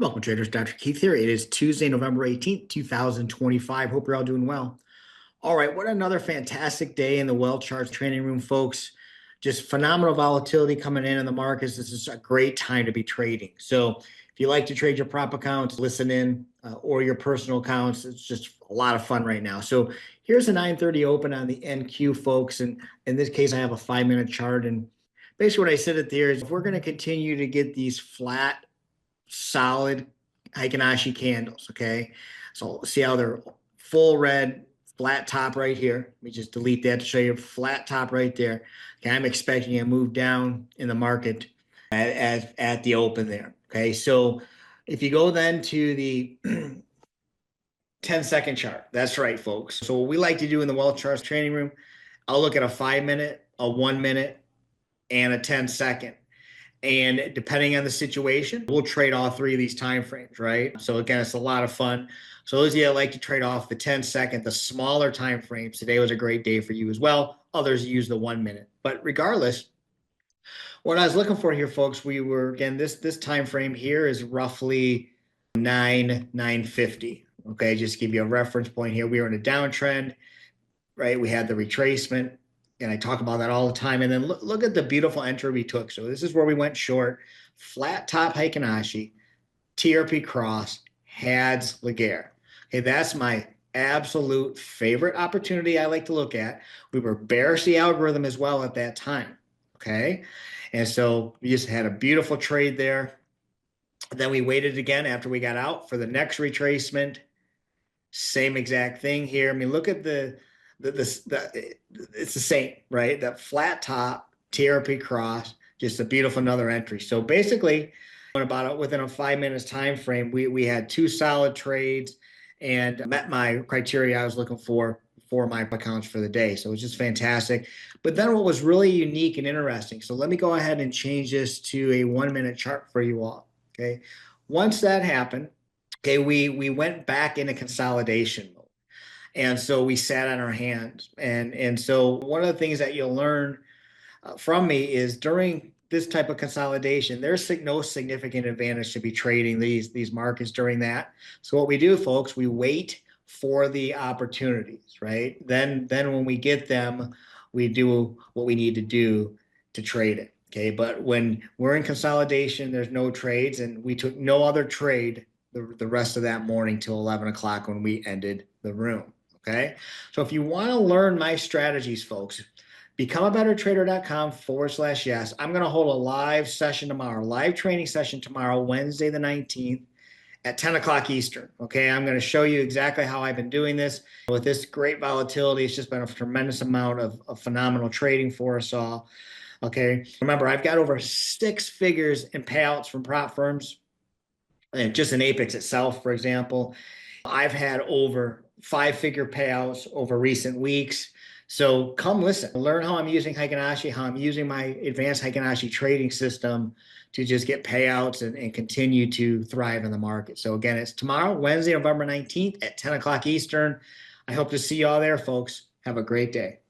Welcome, traders. Dr. Keith here. It is Tuesday, November 18th, 2025. Hope you're all doing well. All right, what another fantastic day in the well charts training room, folks. Just phenomenal volatility coming in the markets. This is a great time to be trading. So if you like to trade your prop accounts, listen in, or your personal accounts, it's just a lot of fun right now. So here's a 9:30 open on the NQ, folks. And in this case, I have a 5-minute chart. And basically what I said it there is if we're going to continue to get these flat solid Heikin-Ashi candles, okay? So see how they're full red, flat top right here. Let me just delete that to show you flat top right there. Okay, I'm expecting a move down in the market at the open there, okay? So if you go then to the 10-second chart, that's right, folks. So what we like to do in the Wealth Charts training room, I'll look at a 5-minute, a 1-minute, and a 10-second. And depending on the situation, we'll trade all three of these time frames, right? So again, it's a lot of fun. So those of you that like to trade off the 10-second, the smaller time frames, today was a great day for you as well. Others use the 1-minute. But regardless, what I was looking for here, folks, we were, again, this time frame here is roughly 950. Okay, just give you a reference point here. We were in a downtrend, right? We had the retracement. And I talk about that all the time. And then look at the beautiful entry we took. So this is where we went short. Flat top Heikin-Ashi, TRP cross, HADS Laguerre. Okay, that's my absolute favorite opportunity I like to look at. We were bearish the algorithm as well at that time. Okay, and so we just had a beautiful trade there. Then we waited again after we got out for the next retracement. Same exact thing here. I mean, look at it's the same, right? That flat top, TRP cross, just a beautiful another entry. So basically, within a 5 minutes time frame, we had two solid trades and met my criteria I was looking for my accounts for the day. So it was just fantastic. But then what was really unique and interesting, so let me go ahead and change this to a 1-minute chart for you all. Okay. Once that happened, okay, we went back into consolidation mode. And so we sat on our hands. And so one of the things that you'll learn from me is during this type of consolidation, there's no significant advantage to be trading these markets during that. So what we do, folks, we wait for the opportunities, right? Then when we get them, we do what we need to do to trade it. Okay. But when we're in consolidation, there's no trades, and we took no other trade the rest of that morning till 11 o'clock when we ended the room. Okay. So if you want to learn my strategies, folks, becomeabettertrader.com/yes. I'm going to hold a live session tomorrow, live training session tomorrow, Wednesday, the 19th at 10 o'clock Eastern. Okay. I'm going to show you exactly how I've been doing this with this great volatility. It's just been a tremendous amount of phenomenal trading for us all. Okay. Remember, I've got over 6 figures in payouts from prop firms. And just in Apex itself, for example, I've had over 5-figure payouts over recent weeks. So come listen, learn how I'm using Heikin-Ashi, how I'm using my advanced Heikin-Ashi trading system to just get payouts and continue to thrive in the market. So again, it's tomorrow, Wednesday, November 19th at 10 o'clock Eastern. I hope to see you all there, folks. Have a great day.